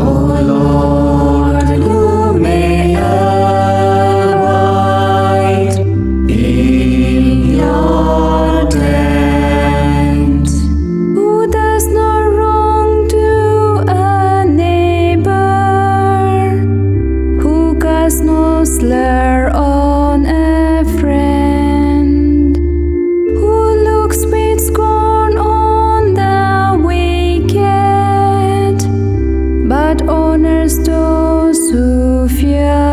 O Lord, who may abide in your tent, Who does no wrong to a neighbor, who casts no slur on a friend, who looks with scorn on the wicked, but honors those who fear